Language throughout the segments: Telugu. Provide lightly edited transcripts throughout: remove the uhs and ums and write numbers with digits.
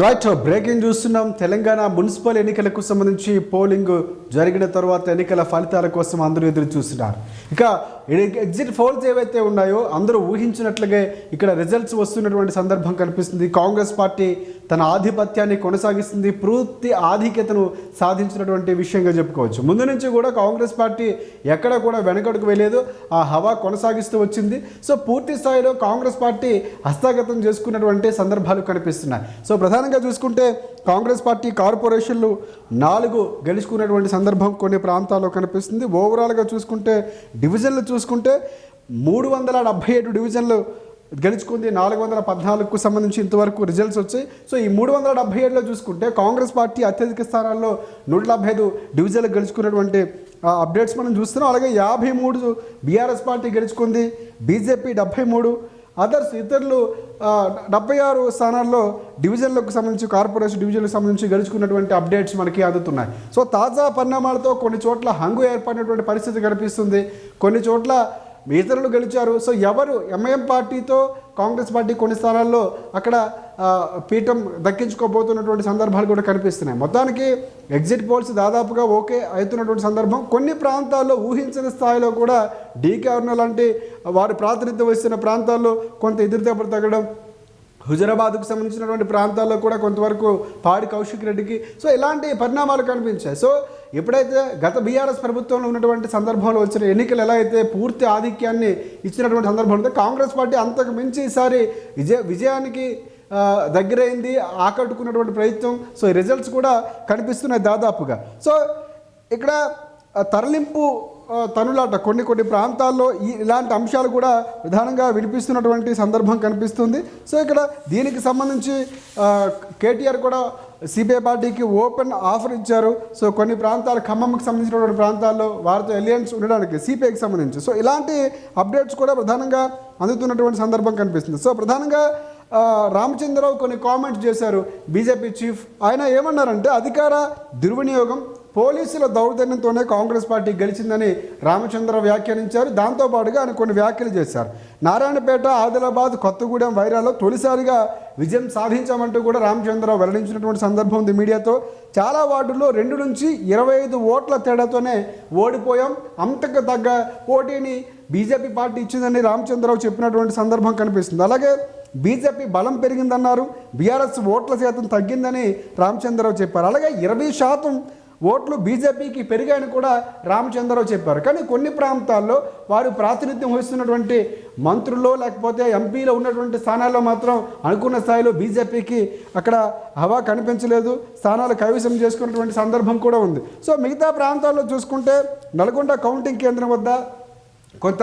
రైట్ బ్రేకింగ్ చూస్తున్నాం. తెలంగాణ మున్సిపల్ ఎన్నికలకు సంబంధించి పోలింగ్ జరిగిన తర్వాత ఎన్నికల ఫలితాల కోసం అందరూ ఎదురు చూస్తున్నారు. ఇక ఎగ్జిట్ పోల్స్ ఏవైతే ఉన్నాయో అందరూ ఊహించినట్లుగా ఇక్కడ రిజల్ట్స్ వస్తున్నటువంటి సందర్భం కనిపిస్తుంది. కాంగ్రెస్ పార్టీ తన ఆధిపత్యాన్ని కొనసాగిస్తుంది, పూర్తి ఆధిక్యతను సాధించినటువంటి విషయంగా చెప్పుకోవచ్చు. ముందు నుంచి కూడా కాంగ్రెస్ పార్టీ ఎక్కడ కూడా వెనకడుగు వేయలేదు, ఆ హవా కొనసాగిస్తూ వచ్చింది. సో పూర్తి స్థాయిలో కాంగ్రెస్ పార్టీ హస్తగతం చేసుకున్నటువంటి సందర్భాలు కనిపిస్తున్నాయి. సో ప్రధానంగా చూసుకుంటే కాంగ్రెస్ పార్టీ కార్పొరేషన్లు 4 గెలుచుకున్నటువంటి సందర్భం కొన్ని ప్రాంతాల్లో కనిపిస్తుంది. ఓవరాల్గా చూసుకుంటే డివిజన్లు చూసుకుంటే 377 డివిజన్లు గెలుచుకుంది. 414కు సంబంధించి ఇంతవరకు రిజల్ట్స్ వచ్చాయి. సో ఈ 377లో చూసుకుంటే కాంగ్రెస్ పార్టీ అత్యధిక స్థానాల్లో 175 డివిజన్లు గెలుచుకున్నటువంటి అప్డేట్స్ మనం చూస్తున్నాం. అలాగే 53 బీఆర్ఎస్ పార్టీ గెలుచుకుంది, బీజేపీ 73, ఇతరులు 76 స్థానాల్లో డివిజన్లకు సంబంధించి కార్పొరేషన్ డివిజన్లకు సంబంధించి గెలుచుకున్నటువంటి అప్డేట్స్ మనకి అందుతున్నాయి. సో తాజా పరిణామాలతో కొన్ని చోట్ల హంగు ఏర్పడినటువంటి పరిస్థితి కనిపిస్తుంది, కొన్ని చోట్ల ఇతరులు గెలిచారు. సో ఎవరు ఎంఐఎం పార్టీతో కాంగ్రెస్ పార్టీ కొన్ని స్థానాల్లో అక్కడ పీఠం దక్కించుకోబోతున్నటువంటి సందర్భాలు కూడా కనిపిస్తున్నాయి. మొత్తానికి ఎగ్జిట్ పోల్స్ దాదాపుగా ఓకే అవుతున్నటువంటి సందర్భం. కొన్ని ప్రాంతాల్లో ఊహించిన స్థాయిలో కూడా డీకే అరుణ లాంటి వారు ప్రాతినిధ్యం వహిస్తున్న ప్రాంతాల్లో కొంత ఎదురుదెబ్బలు తగ్గడం, హుజరాబాద్కు సంబంధించినటువంటి ప్రాంతాల్లో కూడా కొంతవరకు పాడి కౌశిక్ రెడ్డికి సో ఇలాంటి పరిణామాలు కనిపించాయి. సో ఎప్పుడైతే గత బీఆర్ఎస్ ప్రభుత్వంలో ఉన్నటువంటి సందర్భంలో వచ్చిన ఎన్నికలు ఎలా అయితే పూర్తి ఆధిక్యాన్ని ఇచ్చినటువంటి సందర్భంలో కాంగ్రెస్ పార్టీ అంతకు మించి ఈసారి విజయానికి దగ్గరైంది, ఆకట్టుకున్నటువంటి ప్రయత్నం. సో ఈ రిజల్ట్స్ కూడా కనిపిస్తున్నాయి దాదాపుగా. సో ఇక్కడ తరలింపు తనులాట కొన్ని ప్రాంతాల్లో ఇలాంటి అంశాలు కూడా ప్రధానంగా వినిపిస్తున్నటువంటి సందర్భం కనిపిస్తుంది. సో ఇక్కడ దీనికి సంబంధించి కేటీఆర్ కూడా సిపిఐ పార్టీకి ఓపెన్ ఆఫర్ ఇచ్చారు. సో కొన్ని ప్రాంతాలు ఖమ్మంకి సంబంధించినటువంటి ప్రాంతాల్లో వారితో అలయన్స్ ఉండడానికి సిపిఐకి సంబంధించి సో ఇలాంటి అప్డేట్స్ కూడా ప్రధానంగా అందుతున్నటువంటి సందర్భం కనిపిస్తుంది. సో ప్రధానంగా రామచంద్రరావు కొన్ని కామెంట్స్ చేశారు, బీజేపీ చీఫ్. ఆయన ఏమన్నారంటే అధికార దుర్వినియోగం, పోలీసుల దౌర్జన్యంతోనే కాంగ్రెస్ పార్టీ గెలిచిందని రామచంద్రరావు వ్యాఖ్యానించారు. దాంతోపాటుగా ఆయన కొన్ని వ్యాఖ్యలు చేశారు. నారాయణపేట, ఆదిలాబాద్, కొత్తగూడెం, వైరాలో తొలిసారిగా విజయం సాధించామంటూ కూడా రామచంద్రరావు వెల్లడించినటువంటి సందర్భం ఉంది మీడియాతో. చాలా వార్డుల్లో 2 నుంచి 25 ఓట్ల తేడాతోనే ఓడిపోయాం, అంతకు తగ్గ పోటీని బీజేపీ పార్టీ ఇచ్చిందని రామచంద్రరావు చెప్పినటువంటి సందర్భం కనిపిస్తుంది. అలాగే బీజేపీ బలం పెరిగిందన్నారు, బీఆర్ఎస్ ఓట్ల శాతం తగ్గిందని రామచంద్రరావు చెప్పారు. అలాగే 20% ఓట్లు బీజేపీకి పెరిగాయని కూడా రామచంద్రరావు చెప్పారు. కానీ కొన్ని ప్రాంతాల్లో వారు ప్రాతినిధ్యం వహిస్తున్నటువంటి మంత్రుల్లో లేకపోతే ఎంపీలో ఉన్నటువంటి స్థానాల్లో మాత్రం అనుకున్న స్థాయిలో బీజేపీకి అక్కడ హవా కనిపించలేదు, స్థానాలు కైవసం చేసుకున్నటువంటి సందర్భం కూడా ఉంది. సో మిగతా ప్రాంతాల్లో చూసుకుంటే నల్గొండ కౌంటింగ్ కేంద్రం వద్ద కొంత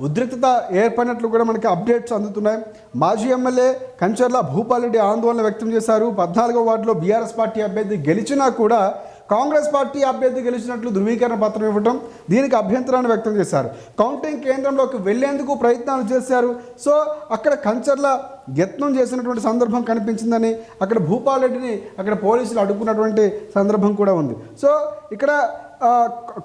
ఉద్రిక్తత ఏర్పడినట్లు కూడా మనకి అప్డేట్స్ అందుతున్నాయి. మాజీ ఎమ్మెల్యే కంచర్ల భూపాలరెడ్డి ఆందోళన వ్యక్తం చేశారు. 14వ వార్డులో బీఆర్ఎస్ పార్టీ అభ్యర్థి గెలిచినా కూడా కాంగ్రెస్ పార్టీ అభ్యర్థి గెలిచినట్లు ధృవీకరణ పత్రం ఇవ్వడం, దీనికి అభ్యంతరాన్ని వ్యక్తం చేశారు. కౌంటింగ్ కేంద్రంలోకి వెళ్లేందుకు ప్రయత్నాలు చేశారు. సో అక్కడ కంచర్ల యత్నం చేసినటువంటి సందర్భం కనిపించిందని, అక్కడ భూపాలరెడ్డిని అక్కడ పోలీసులు అడ్డుకున్నటువంటి సందర్భం కూడా ఉంది. సో ఇక్కడ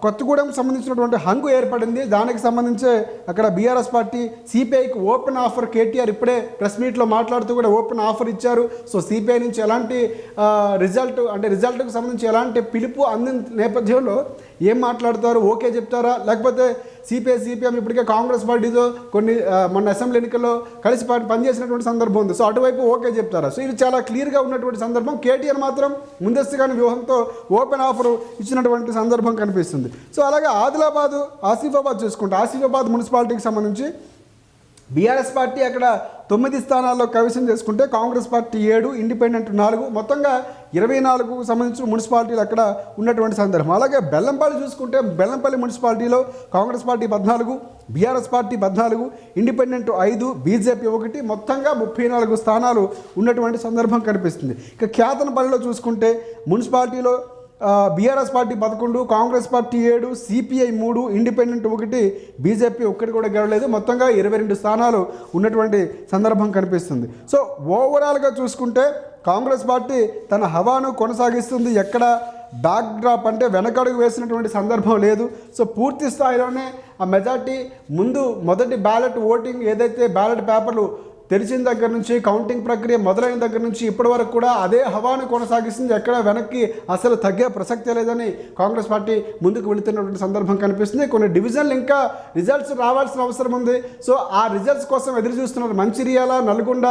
కొత్తగూడెం సంబంధించినటువంటి హంగు ఏర్పడింది. దానికి సంబంధించి అక్కడ బీఆర్ఎస్ పార్టీ సిపిఐకి ఓపెన్ ఆఫర్, కేటీఆర్ ఇప్పుడే ప్రెస్ మీట్లో మాట్లాడుతూ కూడా ఓపెన్ ఆఫర్ ఇచ్చారు. సో సిపిఐ నుంచి ఎలాంటి రిజల్ట్కు సంబంధించి ఎలాంటి పిలుపు అందిన నేపథ్యంలో ఏం మాట్లాడతారు, ఓకే చెప్తారా, లేకపోతే సిపిఎం ఇప్పటికే కాంగ్రెస్ పార్టీతో కొన్ని మొన్న అసెంబ్లీ ఎన్నికల్లో కలిసి పనిచేసినటువంటి సందర్భం ఉంది. సో అటువైపు ఓకే చెప్తారా? సో ఇది చాలా క్లియర్గా ఉన్నటువంటి సందర్భం. కేటీఆర్ మాత్రం ముందస్తుగానే వ్యూహంతో ఓపెన్ ఆఫర్ ఇచ్చినటువంటి సందర్భం కనిపిస్తుంది. సో అలాగే ఆసిఫాబాద్ చూసుకుంటే ఆసిఫాబాద్ మున్సిపాలిటీకి సంబంధించి బీఆర్ఎస్ పార్టీ అక్కడ 9 స్థానాల్లో కైవసం చేసుకుంటే కాంగ్రెస్ పార్టీ 7, ఇండిపెండెంట్ 4, మొత్తంగా 24కు సంబంధించిన మున్సిపాలిటీలు అక్కడ ఉన్నటువంటి సందర్భం. అలాగే బెల్లంపల్లి చూసుకుంటే బెల్లంపల్లి మున్సిపాలిటీలో Congress party 14, BRS party 14, independent 5, BJP 1, మొత్తంగా 34 స్థానాలు ఉన్నటువంటి సందర్భం కనిపిస్తుంది. ఇక కేతనపల్లిలో చూసుకుంటే మున్సిపాలిటీలో BRS party 11, Congress party 7, CPI 3, independent 1, BJP 1 కూడా గెలవలేదు. మొత్తంగా 22 స్థానాలు ఉన్నటువంటి సందర్భం కనిపిస్తుంది. సో ఓవరాల్గా చూసుకుంటే కాంగ్రెస్ పార్టీ తన హవాను కొనసాగిస్తుంది. ఎక్కడ బ్యాక్ డ్రాప్ అంటే వెనకడుగు వేసినటువంటి సందర్భం లేదు. సో పూర్తి స్థాయిలోనే ఆ మెజార్టీ మొదటి బ్యాలెట్ ఓటింగ్ ఏదైతే బ్యాలెట్ పేపర్లు తెరిచిన దగ్గర నుంచి, కౌంటింగ్ ప్రక్రియ మొదలైన దగ్గర నుంచి ఇప్పటి వరకు కూడా అదే హవాను కొనసాగిస్తుంది. ఎక్కడ వెనక్కి అసలు తగ్గే ప్రసక్తే లేదని కాంగ్రెస్ పార్టీ ముందుకు వెళుతున్నటువంటి సందర్భం కనిపిస్తుంది. కొన్ని డివిజన్లు ఇంకా రిజల్ట్స్ రావాల్సిన అవసరం ఉంది. సో ఆ రిజల్ట్స్ కోసం ఎదురు చూస్తున్నారు. మంచిర్యాల, నల్గొండ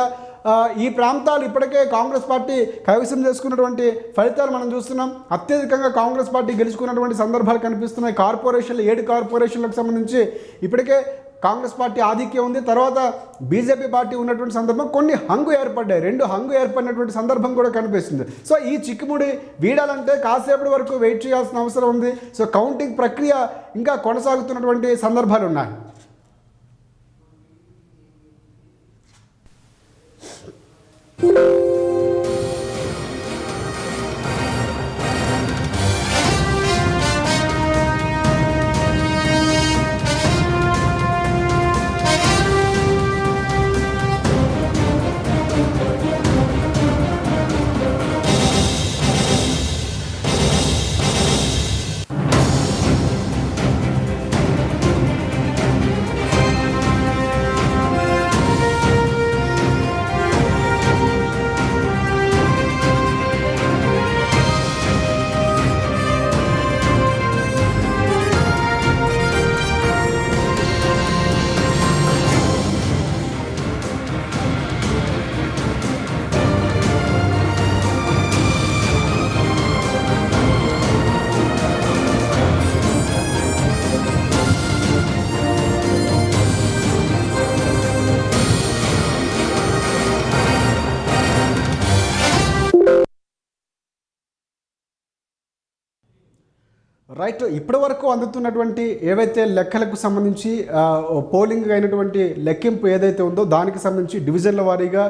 ఈ ప్రాంతాలు ఇప్పటికే కాంగ్రెస్ పార్టీ కైవసం చేసుకున్నటువంటి ఫలితాలు మనం చూస్తున్నాం. అత్యధికంగా కాంగ్రెస్ పార్టీ గెలుచుకున్నటువంటి సందర్భాలు కనిపిస్తున్నాయి. కార్పొరేషన్లు 7 కార్పొరేషన్లకు సంబంధించి ఇప్పటికే కాంగ్రెస్ పార్టీ ఆధిక్యం ఉంది. తర్వాత బీజేపీ పార్టీ ఉన్నటువంటి సందర్భం కొన్ని హంగు ఏర్పడ్డాయి. 2 హంగు ఏర్పడినటువంటి సందర్భం కూడా కనిపిస్తుంది. సో ఈ చిక్కుముడి వీడాలంటే కాసేపటి వరకు వెయిట్ చేయాల్సిన అవసరం ఉంది. సో కౌంటింగ్ ప్రక్రియ ఇంకా కొనసాగుతున్నటువంటి సందర్భాలు ఉన్నాయి. రైట్, ఇప్పటి వరకు అందుతున్నటువంటి ఏవైతే లెక్కలకు సంబంధించి పోలింగ్ అయినటువంటి లెక్కింపు ఏదైతే ఉందో దానికి సంబంధించి డివిజన్ల వారీగా,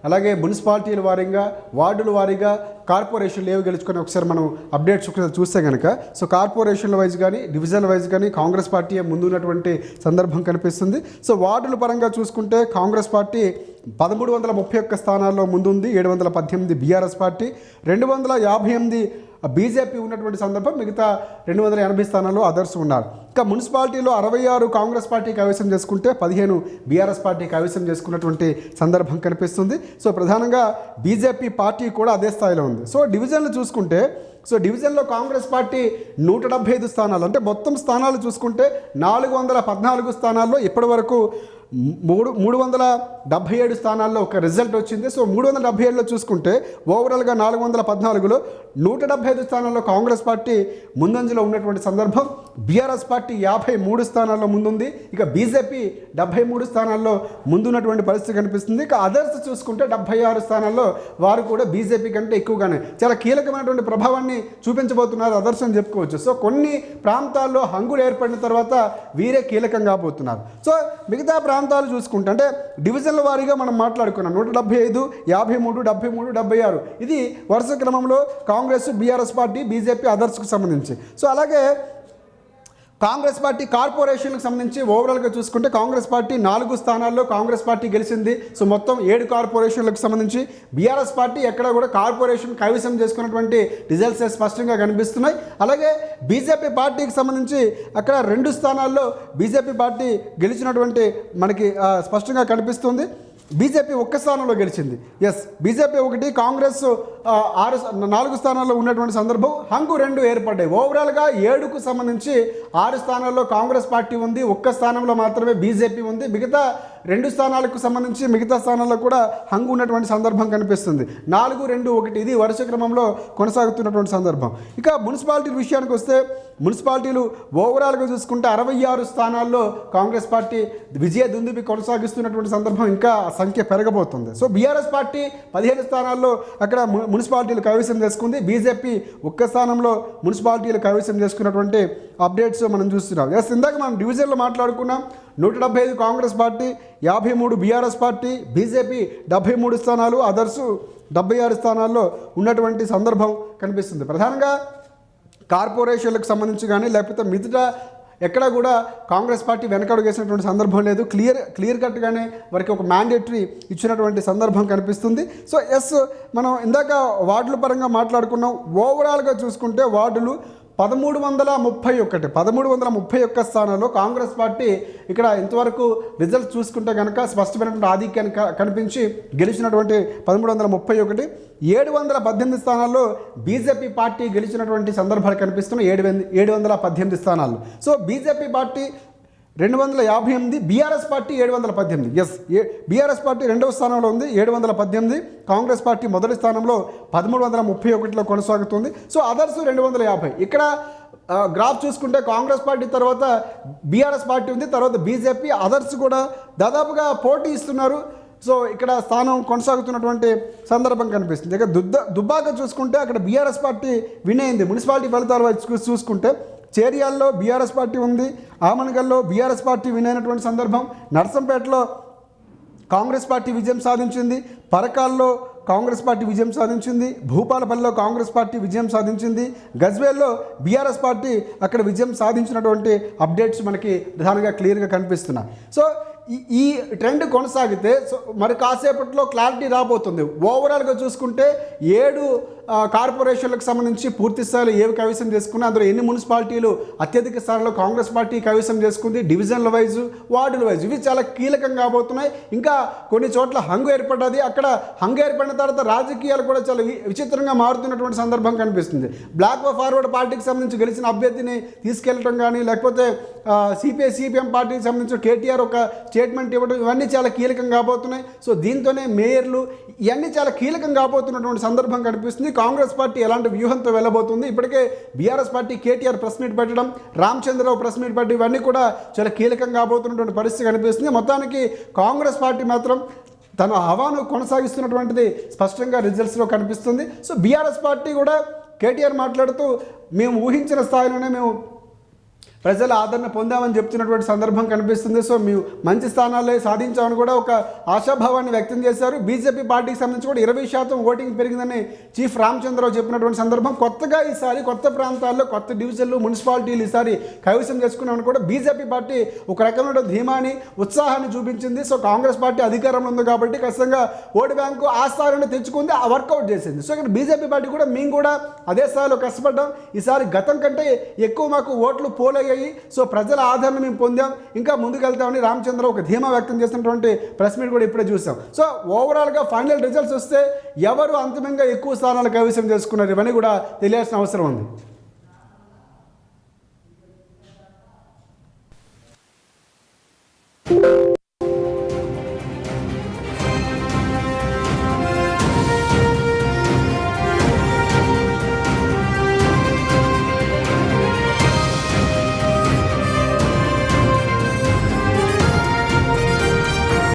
అలాగే మున్సిపాలిటీల వారీగా, వార్డుల వారీగా, కార్పొరేషన్లు ఏవి గెలుచుకొని ఒకసారి మనం అప్డేట్స్ చూస్తే కనుక సో కార్పొరేషన్ల వైజ్ కానీ, డివిజన్ల వైజ్ కానీ కాంగ్రెస్ పార్టీ ముందున్నటువంటి సందర్భం కనిపిస్తుంది. సో వార్డుల పరంగా చూసుకుంటే కాంగ్రెస్ పార్టీ 1331 స్థానాల్లో ముందుంది. 718 బీఆర్ఎస్ పార్టీ, 258 బీజేపీ ఉన్నటువంటి సందర్భం. మిగతా 280 స్థానాల్లో అదర్స్ ఉన్నారు. ఇంకా మున్సిపాలిటీలో 66 కాంగ్రెస్ పార్టీ కైవసం చేసుకుంటే 15 బీఆర్ఎస్ పార్టీ కైవసం చేసుకున్నటువంటి సందర్భం కనిపిస్తుంది. సో ప్రధానంగా బీజేపీ పార్టీ కూడా అదే స్థాయిలో ఉంది. సో డివిజన్లు చూసుకుంటే డివిజన్లో కాంగ్రెస్ పార్టీ 175 స్థానాలు, అంటే మొత్తం స్థానాలు చూసుకుంటే 414 స్థానాల్లో ఇప్పటి వరకు 377 స్థానాల్లో ఒక రిజల్ట్ వచ్చింది. సో 377లో చూసుకుంటే ఓవరాల్గా 414లో 175 స్థానాల్లో కాంగ్రెస్ పార్టీ ముందంజలో ఉన్నటువంటి సందర్భం. బీఆర్ఎస్ పార్టీ 53 స్థానాల్లో ముందుంది. ఇక బీజేపీ 73 స్థానాల్లో ముందున్నటువంటి పరిస్థితి కనిపిస్తుంది. ఇక అదర్స్ చూసుకుంటే 76 స్థానాల్లో వారు కూడా బీజేపీ కంటే ఎక్కువగానే చాలా కీలకమైనటువంటి ప్రభావాన్ని చూపించబోతున్నారు అదర్స్ అని చెప్పుకోవచ్చు. సో కొన్ని ప్రాంతాల్లో హంగులు ఏర్పడిన తర్వాత వీరే కీలకం కాబోతున్నారు. సో మిగతా ప్రాంతాలు చూసుకుంటే అంటే డివిజన్ల వారీగా మనం మాట్లాడుకున్నాం. 175, 53, 73, 76 ఇది వరుస క్రమంలో కాంగ్రెస్, బీఆర్ఎస్ పార్టీ, బీజేపీ, అదర్స్కు సంబంధించి. సో అలాగే కాంగ్రెస్ పార్టీ కార్పొరేషన్లకు సంబంధించి ఓవరాల్గా చూసుకుంటే కాంగ్రెస్ పార్టీ 4 స్థానాల్లో కాంగ్రెస్ పార్టీ గెలిచింది. సో మొత్తం 7 కార్పొరేషన్లకు సంబంధించి బీఆర్ఎస్ పార్టీ ఎక్కడ కూడా కార్పొరేషన్ కైవసం చేసుకున్నటువంటి రిజల్ట్స్ స్పష్టంగా కనిపిస్తున్నాయి. అలాగే బీజేపీ పార్టీకి సంబంధించి అక్కడ 2 స్థానాల్లో బీజేపీ పార్టీ గెలిచినటువంటి మనకి స్పష్టంగా కనిపిస్తుంది. బీజేపీ 1 స్థానంలో గెలిచింది. ఎస్, బీజేపీ 1, కాంగ్రెస్ 4 స్థానాల్లో ఉన్నటువంటి సందర్భం. హంగు 2 ఏర్పడ్డాయి. ఓవరాల్గా 7కు సంబంధించి 6 స్థానాల్లో కాంగ్రెస్ పార్టీ ఉంది, 1 స్థానంలో మాత్రమే బీజేపీ ఉంది. మిగతా 2 స్థానాలకు సంబంధించి మిగతా స్థానాల్లో కూడా హంగు ఉన్నటువంటి సందర్భం కనిపిస్తుంది. 4, 2, 1 ఇది వరుస క్రమంలో కొనసాగుతున్నటువంటి సందర్భం. ఇక మున్సిపాలిటీ విషయానికి వస్తే మున్సిపాలిటీలు ఓవరాల్గా చూసుకుంటే 66 స్థానాల్లో కాంగ్రెస్ పార్టీ విజయ దుందుబి కొనసాగిస్తున్నటువంటి సందర్భం. ఇంకా సంఖ్య పెరగబోతుంది. సో బీఆర్ఎస్ పార్టీ 15 స్థానాల్లో అక్కడ మున్సిపాలిటీలు కైవసం చేసుకుంది. బీజేపీ 1 స్థానంలో మున్సిపాలిటీలు కైవసం చేసుకున్నటువంటి అప్డేట్స్ మనం చూస్తున్నాం. ఎస్, ఇందాక మనం డివిజన్లో మాట్లాడుకున్నాం. 175 Congress party, 53 BRS party, BJP 73 స్థానాలు, అదర్స్ 76 స్థానాల్లో ఉన్నటువంటి సందర్భం కనిపిస్తుంది. ప్రధానంగా కార్పొరేషన్లకు సంబంధించి కానీ లేకపోతే మిగతా ఎక్కడ కూడా కాంగ్రెస్ పార్టీ వెనకడుగు వేసినటువంటి సందర్భం లేదు. క్లియర్ కట్గానే వారికి ఒక మ్యాండేటరీ ఇచ్చినటువంటి సందర్భం కనిపిస్తుంది. సో ఎస్, మనం ఇందాక వార్డుల పరంగా మాట్లాడుకున్నాం. ఓవరాల్గా చూసుకుంటే వార్డులు 1331 స్థానాల్లో కాంగ్రెస్ పార్టీ ఇక్కడ ఇంతవరకు రిజల్ట్స్ చూసుకుంటే కనుక స్పష్టమైనటువంటి ఆధిక్యాన్ని కనిపించి గెలిచినటువంటి 1331, 718 స్థానాల్లో బీజేపీ పార్టీ గెలిచినటువంటి సందర్భాలు కనిపిస్తున్నాయి. 718 స్థానాలు. So BJP party 258, BRS party 718. BRS party రెండవ స్థానంలో ఉంది 718, కాంగ్రెస్ పార్టీ మొదటి స్థానంలో 1331లో కొనసాగుతుంది. So others 250. ఇక్కడ గ్రాఫ్ చూసుకుంటే కాంగ్రెస్ పార్టీ తర్వాత బీఆర్ఎస్ పార్టీ ఉంది, తర్వాత బీజేపీ, అదర్స్ కూడా దాదాపుగా పోటీ ఇస్తున్నారు. సో ఇక్కడ స్థానం కొనసాగుతున్నటువంటి సందర్భం కనిపిస్తుంది. ఇక దుబ్బాక చూసుకుంటే అక్కడ బీఆర్ఎస్ పార్టీ విన్ అయింది. మున్సిపాలిటీ ఫలితాలు చూసుకుంటే చేరియాల్లో బీఆర్ఎస్ పార్టీ ఉంది, ఆమనగల్లో బీఆర్ఎస్ పార్టీ విన్ అయినటువంటి సందర్భం, నర్సంపేటలో కాంగ్రెస్ పార్టీ విజయం సాధించింది, పరకాల్లో కాంగ్రెస్ పార్టీ విజయం సాధించింది, భూపాలపల్లిలో కాంగ్రెస్ పార్టీ విజయం సాధించింది, గజ్వేల్లో బీఆర్ఎస్ పార్టీ అక్కడ విజయం సాధించినటువంటి అప్డేట్స్ మనకి ప్రధానంగా క్లియర్గా కనిపిస్తున్నాయి. సో ఈ ట్రెండ్ కొనసాగితే మరి కాసేపట్లో క్లారిటీ రాబోతుంది. ఓవరాల్గా చూసుకుంటే 7 కార్పొరేషన్లకు సంబంధించి పూర్తి స్థాయిలో ఏవి కైవసం చేసుకున్నా అందులో ఎన్ని మున్సిపాలిటీలు అత్యధిక స్థాయిలో కాంగ్రెస్ పార్టీ కైవసం చేసుకుంది, డివిజన్ల వైజు, వార్డుల వైజు, ఇవి చాలా కీలకం కాబోతున్నాయి. ఇంకా కొన్ని చోట్ల హంగు ఏర్పడ్డది. అక్కడ హంగు ఏర్పడిన తర్వాత రాజకీయాలు కూడా చాలా విచిత్రంగా మారుతున్నటువంటి సందర్భం కనిపిస్తుంది. బ్లాక్ ఫార్వర్డ్ పార్టీకి సంబంధించి గెలిచిన అభ్యర్థిని తీసుకెళ్లడం కానీ, లేకపోతే సిపిఎం పార్టీకి సంబంధించిన కేటీఆర్ ఒక స్టేట్మెంట్ ఇవ్వడం, ఇవన్నీ చాలా కీలకం కాబోతున్నాయి. సో దీంతోనే మేయర్లు ఇవన్నీ చాలా కీలకం కాబోతున్నటువంటి సందర్భం కనిపిస్తుంది. కాంగ్రెస్ పార్టీ ఎలాంటి వ్యూహంతో వెళ్ళబోతుంది, ఇప్పటికే BRS party KTR press meet పెట్టడం, రామచంద్రరావు ప్రెస్ మీట్ పెట్టడం, ఇవన్నీ కూడా చాలా కీలకం కాబోతున్నటువంటి పరిస్థితి కనిపిస్తుంది. మొత్తానికి కాంగ్రెస్ పార్టీ మాత్రం తన హవాను కొనసాగిస్తున్నటువంటిది స్పష్టంగా రిజల్ట్స్లో కనిపిస్తుంది. సో బీఆర్ఎస్ పార్టీ కూడా కేటీఆర్ మాట్లాడుతూ మేము ఊహించిన స్థాయిలోనే మేము ప్రజల ఆదరణ పొందామని చెప్తున్నటువంటి సందర్భం కనిపిస్తుంది. సో మేము మంచి స్థానాలే సాధించామని కూడా ఒక ఆశాభావాన్ని వ్యక్తం చేశారు. బీజేపీ పార్టీకి సంబంధించి కూడా 20% ఓటింగ్ పెరిగిందని చీఫ్ రామచంద్రరావు చెప్పినటువంటి సందర్భం. కొత్తగా ఈసారి కొత్త ప్రాంతాల్లో కొత్త డివిజన్లు, మున్సిపాలిటీలు ఈసారి కైవసం చేసుకున్నామని కూడా బీజేపీ పార్టీ ఒక రకమైన ధీమాని, ఉత్సాహాన్ని చూపించింది. సో కాంగ్రెస్ పార్టీ అధికారంలో ఉంది కాబట్టి ఖచ్చితంగా ఓటు బ్యాంకు ఆ స్థాయిలో తెచ్చుకుంది, ఆ వర్కౌట్ చేసింది. సో ఇక్కడ బీజేపీ పార్టీ కూడా మేము కూడా అదే స్థాయిలో కష్టపడ్డాం, ఈసారి గతం కంటే ఎక్కువ మాకు ఓట్లు పోలయ్యాయి, సో ప్రజల ఆదరణ మేము పొందాం, ఇంకా ముందుకెళ్తామని రామచంద్ర ఒక ధీమా వ్యక్తం చేసినటువంటి ప్రెస్ మీట్ కూడా ఇప్పుడే చూసాం. సో ఓవరాల్గా ఫైనల్ రిజల్ట్స్ వస్తే ఎవరు అంతిమంగా ఎక్కువ స్థానాలు కైవసం చేసుకున్నారు ఇవన్నీ కూడా తెలియాల్సిన అవసరం ఉంది.